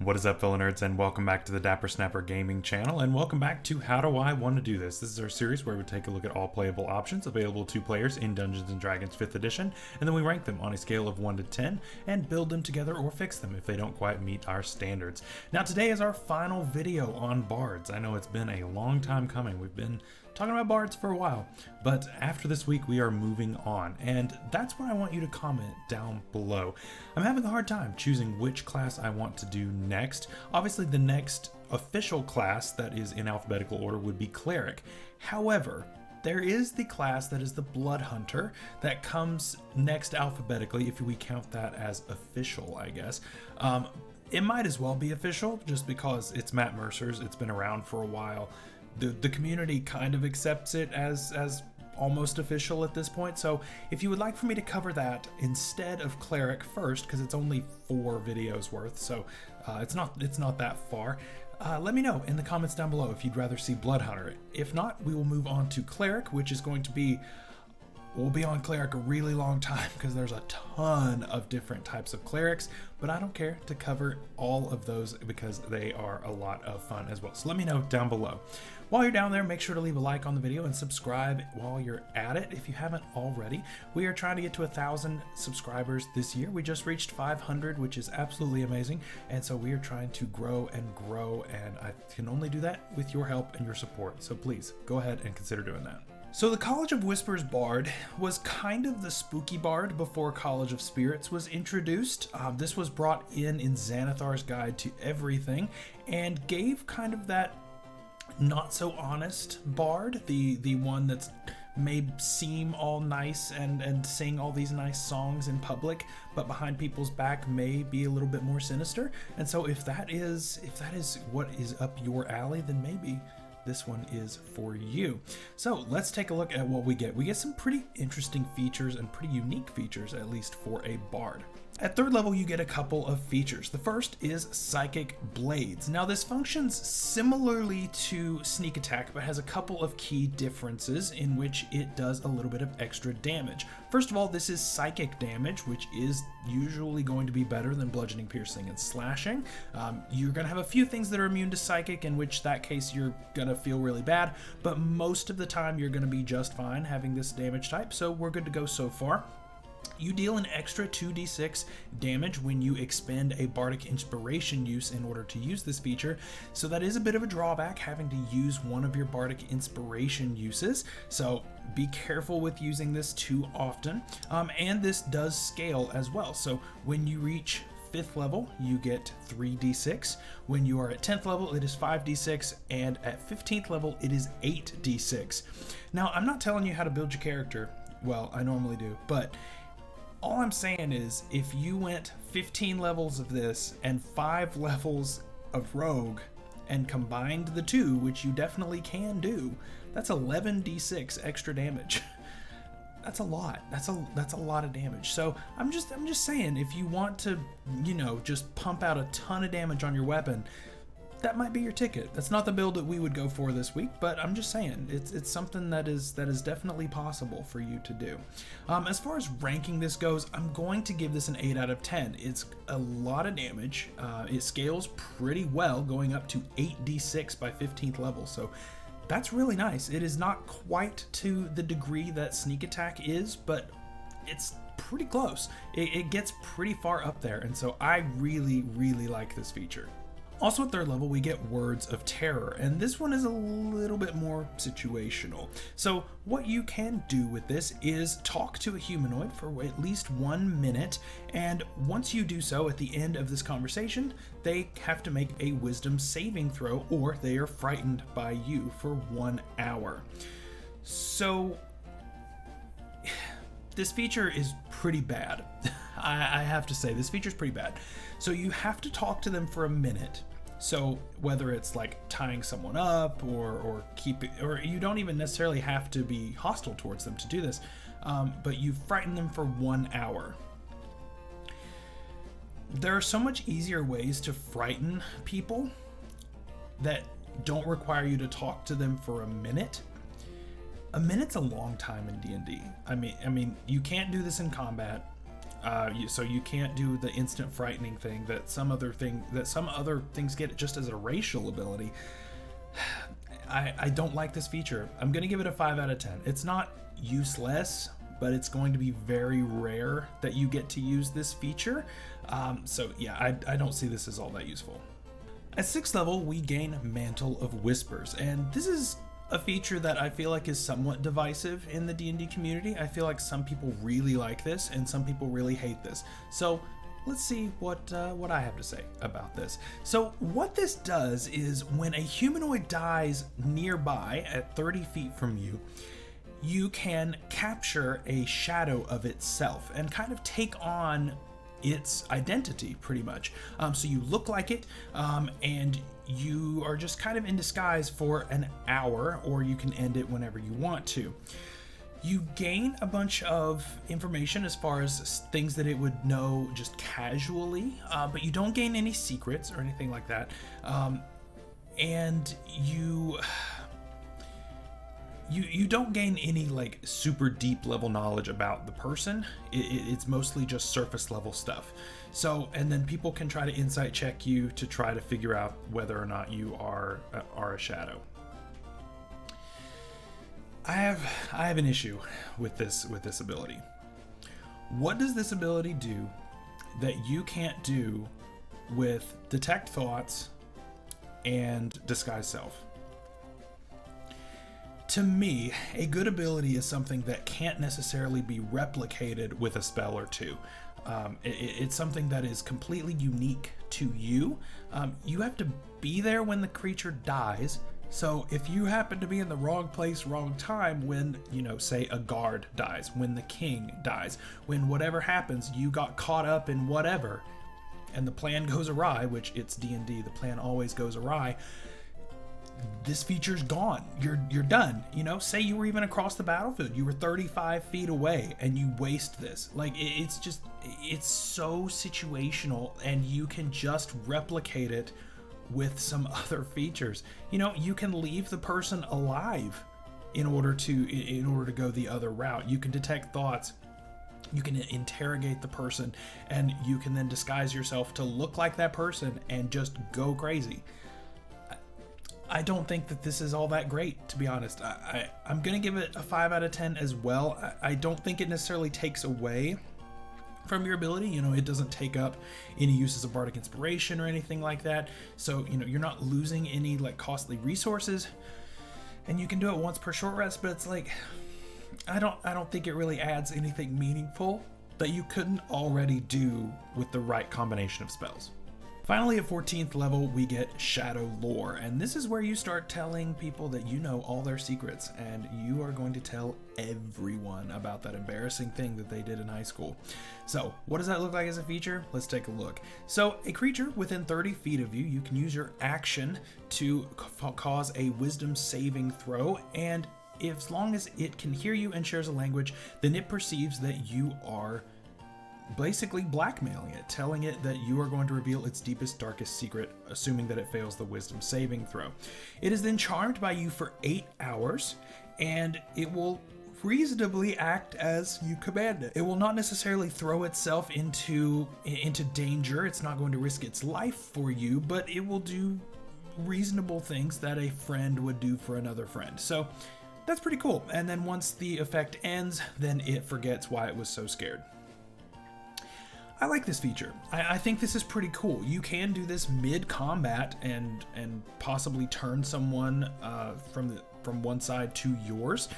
What is up, fellow nerds, and welcome back to the Dapper Snapper Gaming channel, and welcome back to How Do I Want to Do This? This is our series where we take a look at all playable options available to players in Dungeons & Dragons 5th edition, and then we rank them on a scale of 1 to 10 and build them together or fix them if they don't quite meet our standards. Now today is our final video on bards. I know it's been a long time coming. We've been talking about bards for a while, but after this week we are moving on, and that's what I want you to comment down below. I'm having a hard time choosing which class I want to do next. Obviously the next official class that is in alphabetical order would be Cleric. However, there is the class that is the Blood Hunter that comes next alphabetically, if we count that as official, I guess. It might as well be official just because it's Matt Mercer's, it's been around for a while. The community kind of accepts it as almost official at this point. So if you would like for me to cover that instead of Cleric first, because it's only 4 videos worth, so it's not that far, let me know in the comments down below if you'd rather see Blood Hunter. If not, we will move on to Cleric, which is going to be, we'll be on Cleric a really long time because there's a ton of different types of clerics, but I don't care to cover all of those because they are a lot of fun as well. So let me know down below. While you're down there, make sure to leave a like on the video and subscribe while you're at it if you haven't already. We are trying to get to 1,000 subscribers this year. We just reached 500, which is absolutely amazing. And so we are trying to grow, and I can only do that with your help and your support. So please go ahead and consider doing that. So the College of Whispers Bard was kind of the spooky bard before College of Spirits was introduced. This was brought in Xanathar's Guide to Everything and gave kind of that not so honest bard, the one that's may seem all nice and sing all these nice songs in public, but behind people's back may be a little bit more sinister. And so if that is what is up your alley, then maybe this one is for you. So let's take a look at what we get. We get some pretty interesting features and pretty unique features, at least for a bard. At 3rd level, you get a couple of features. The first is Psychic Blades. Now this functions similarly to Sneak Attack, but has a couple of key differences in which it does a little bit of extra damage. First of all, this is psychic damage, which is usually going to be better than bludgeoning, piercing, and slashing. You're going to have a few things that are immune to psychic, in which that case you're going to feel really bad, but most of the time you're going to be just fine having this damage type, so we're good to go so far. You deal an extra 2d6 damage when you expend a Bardic Inspiration use in order to use this feature, so that is a bit of a drawback, having to use one of your Bardic Inspiration uses, so be careful with using this too often. And this does scale as well, so when you reach 5th level, you get 3d6. When you are at 10th level, it is 5d6, and at 15th level, it is 8d6. Now, I'm not telling you how to build your character. Well, I normally do, but all I'm saying is if you went 15 levels of this and 5 levels of Rogue and combined the two, which you definitely can do, that's 11d6 extra damage. That's a lot. That's a lot of damage. So I'm just saying, if you want to, just pump out a ton of damage on your weapon, that might be your ticket. That's not the build that we would go for this week, but I'm just saying it's something that is definitely possible for you to do. As far as ranking this goes, I'm going to give this an 8 out of 10. It's a lot of damage. It scales pretty well, going up to 8d6 by 15th level, so that's really nice. It is not quite to the degree that Sneak Attack is, but it's pretty close. It gets pretty far up there, and so I really like this feature. Also at 3rd level, we get Words of Terror, and this one is a little bit more situational. So what you can do with this is talk to a humanoid for at least 1 minute, and once you do so, at the end of this conversation, they have to make a wisdom saving throw, or they are frightened by you for 1 hour. So this feature is pretty bad. I have to say, this feature is pretty bad. So you have to talk to them for a minute. So whether it's like tying someone up or you don't even necessarily have to be hostile towards them to do this, but you frighten them for 1 hour. There are so much easier ways to frighten people that don't require you to talk to them for a minute. A minute's a long time in D&D. I mean, you can't do this in combat. So you can't do the instant frightening thing that some other things get just as a racial ability. I don't like this feature. I'm gonna give it a 5 out of 10. It's not useless, but it's going to be very rare that you get to use this feature. So yeah, I don't see this as all that useful. At 6th level, we gain Mantle of Whispers, and this is a feature that I feel like is somewhat divisive in the D&D community. I feel like some people really like this and some people really hate this. So let's see what I have to say about this. So what this does is when a humanoid dies nearby at 30 feet from you, you can capture a shadow of itself and kind of take on its identity, pretty much. So you look like it, and you are just kind of in disguise for an hour, or you can end it whenever you want to. You gain a bunch of information as far as things that it would know just casually, but you don't gain any secrets or anything like that. And you don't gain any like super deep level knowledge about the person. It's mostly just surface level stuff. So, and then people can try to insight check you to try to figure out whether or not you are a shadow. I have an issue with this ability. What does this ability do that you can't do with Detect Thoughts and Disguise Self? To me, a good ability is something that can't necessarily be replicated with a spell or two. It's something that is completely unique to you. You have to be there when the creature dies. So if you happen to be in the wrong place, wrong time when, say a guard dies, when the king dies, when whatever happens, you got caught up in whatever, and the plan goes awry, which it's D&D, the plan always goes awry, this feature's gone. You're done. Say you were even across the battlefield, you were 35 feet away and you waste this. Like, it's so situational, and you can just replicate it with some other features. You can leave the person alive in order to go the other route. You can detect thoughts, you can interrogate the person, and you can then disguise yourself to look like that person and just go crazy. I don't think that this is all that great, to be honest. I'm going to give it a 5 out of 10 as well. I don't think it necessarily takes away from your ability. It doesn't take up any uses of Bardic Inspiration or anything like that. So, you're not losing any like costly resources, and you can do it once per short rest, but it's like, I don't think it really adds anything meaningful that you couldn't already do with the right combination of spells. Finally, at 14th level, we get Shadow Lore, and this is where you start telling people that you know all their secrets, and you are going to tell everyone about that embarrassing thing that they did in high school. So, what does that look like as a feature? Let's take a look. So, a creature within 30 feet of you, you can use your action to cause a wisdom saving throw, and as long as it can hear you and shares a language, then it perceives that you are basically blackmailing it, telling it that you are going to reveal its deepest, darkest secret, assuming that it fails the wisdom saving throw. It is then charmed by you for 8 hours, and it will reasonably act as you command it. It will not necessarily throw itself into danger. It's not going to risk its life for you, but it will do reasonable things that a friend would do for another friend. So that's pretty cool. And then once the effect ends, then it forgets why it was so scared. I like this feature. I think this is pretty cool. You can do this mid-combat and possibly turn someone from one side to yours.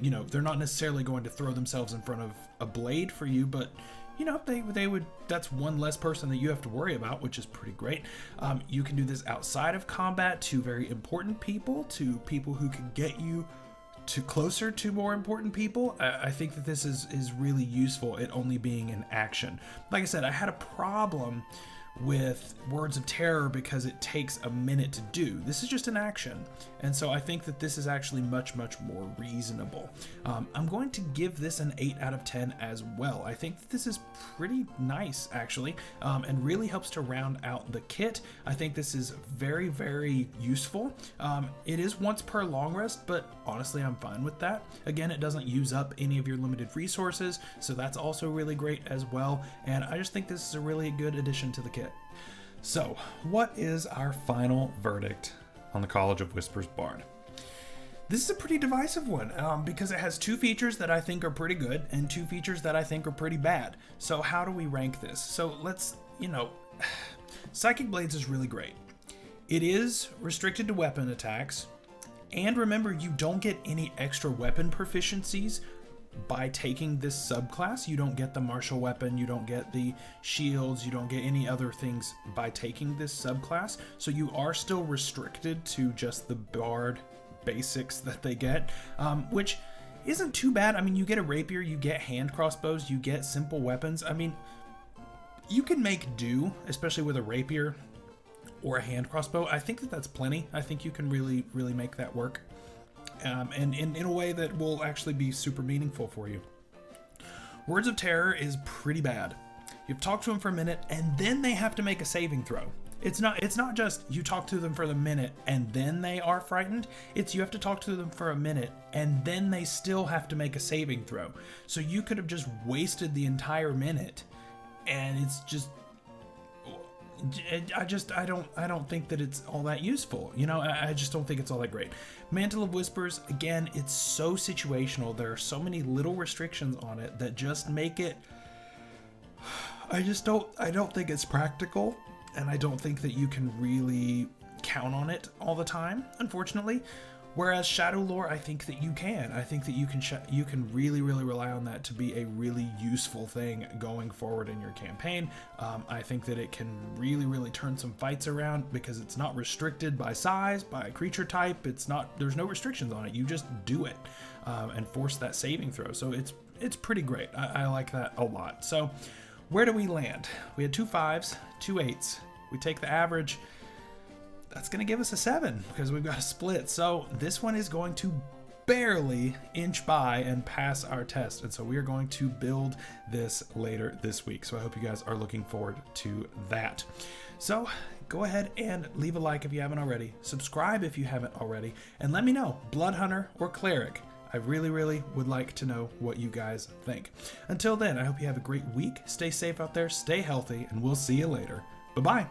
They're not necessarily going to throw themselves in front of a blade for you, but they would. That's one less person that you have to worry about, which is pretty great. You can do this outside of combat to very important people, to people who can get you to closer to more important people. I think that this is really useful, it only being an action. Like I said, I had a problem with Words of Terror because it takes a minute to do. This is just an action, and so I think that this is actually much more reasonable. I'm going to give this an 8 out of 10 as well. I think that this is pretty nice actually, and really helps to round out the kit. I think this is very useful. It is once per long rest, but honestly I'm fine with that. Again, it doesn't use up any of your limited resources, so that's also really great as well, and I just think this is a really good addition to the kit. So, what is our final verdict on the College of Whispers Bard? This is a pretty divisive one, because it has 2 features that I think are pretty good and 2 features that I think are pretty bad. So how do we rank this? So let's, Psychic Blades is really great. It is restricted to weapon attacks, and remember, you don't get any extra weapon proficiencies by taking this subclass. You don't get the martial weapon, you don't get the shields, you don't get any other things by taking this subclass. So you are still restricted to just the bard basics that they get, which isn't too bad. I mean, you get a rapier, you get hand crossbows, you get simple weapons. I mean, you can make do, especially with a rapier or a hand crossbow. I think that that's plenty. I think you can really make that work. And in a way that will actually be super meaningful for you. Words of Terror is pretty bad. You've talked to them for a minute, and then they have to make a saving throw. It's not just you talk to them for the minute and then they are frightened. It's you have to talk to them for a minute and then they still have to make a saving throw. So you could have just wasted the entire minute, and it's just, I don't think that it's all that useful. I just don't think it's all that great. Mantle of Whispers, again, it's so situational. There are so many little restrictions on it that just make it, I don't think it's practical, and I don't think that you can really count on it all the time, unfortunately. Whereas Shadow Lore, I think that you can. I think that you can really rely on that to be a really useful thing going forward in your campaign. I think that it can really turn some fights around because it's not restricted by size, by creature type. There's no restrictions on it. You just do it and force that saving throw. So it's pretty great. I like that a lot. So where do we land? We had 2 5s, 2 8s. We take the average. That's going to give us a 7 because we've got a split. So this one is going to barely inch by and pass our test. And so we are going to build this later this week. So I hope you guys are looking forward to that. So go ahead and leave a like if you haven't already. Subscribe if you haven't already. And let me know, Blood Hunter or Cleric. I really would like to know what you guys think. Until then, I hope you have a great week. Stay safe out there, stay healthy, and we'll see you later. Bye-bye.